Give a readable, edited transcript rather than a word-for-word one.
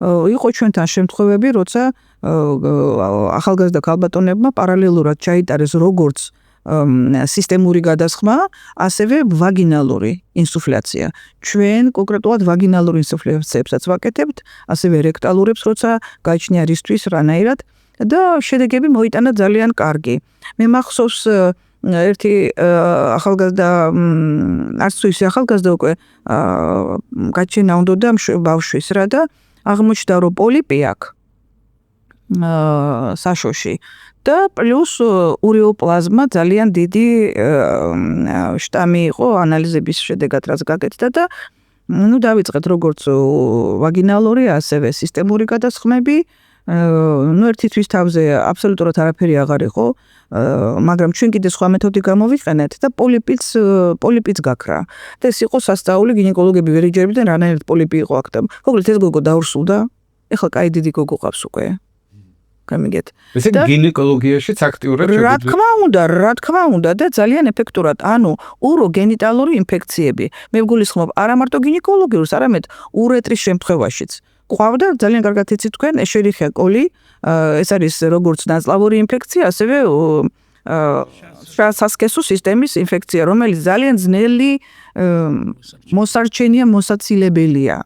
იყო ჩვენთან შემთხვევები, როცა ახალგაზრდა ქალბატონებმა პარალელურად ჩაიტარეს როგორც სისტემური გადასხმა, ასევე ვაგინალური ინსუფლაცია. ჩვენ კონკრეტულად ვაგინალურ ინსუფლაციებსაც ვაკეთებთ, ასევე რექტალურებს, როცა გაიჩნია რისთვის რანაირად და შედეგები მოიტანა ძალიან კარგი. მე მახსოვს ერთი ახალგაზრდა არც თუ ისე ახალგაზრდა უკვე გაჩენა უნდოდა ბავშვის რა და აღმოჩნდა რომ პოლიპი აქვს საშოში და პლუს ურეოპლაზმა ძალიან დიდი შტამი იყო ანალიზების შედეგად რაც გაკეთდა და დავიწყეთ როგორც ვაგინალური ასევე სისტემური გადასხმები ერთი თვის თავზე აბსოლუტურად არაფერი აღარ იყო მაგრამ ჩვენ კიდე სხვა მეთოდი გამოვიყენეთ და პოლიპიც გაქრა და ეს იყო სასწაული გინეკოლოგები ვერ იჯერებდნენ რანაირად პოლიპი იყო აქ და მოკლედ ეს გოგო დაურსულდა ეხლა კაი დიდი გოგო ყავს უკვე გამიგეთ. ესე გინეკოლოგიაშიც აქტიურად რა თქმა უნდა და ძალიან ეფექტურად. ანუ უროგენიტალური ინფექციები. მე ვგულისხმობ არა მარტო გინეკოლოგიურს, არამედ ურეტრის შემთხვევაშიც. ყავდა ძალიან კარგად იცით თქვენ ეშერიხია კოლი, ეს არის როგორც ნაწლავური ინფექცია, ასევე სასქესო სისტემის ინფექცია, რომელიც ძალიან ძნელი მოსარჩენია, მოსაცილებელია.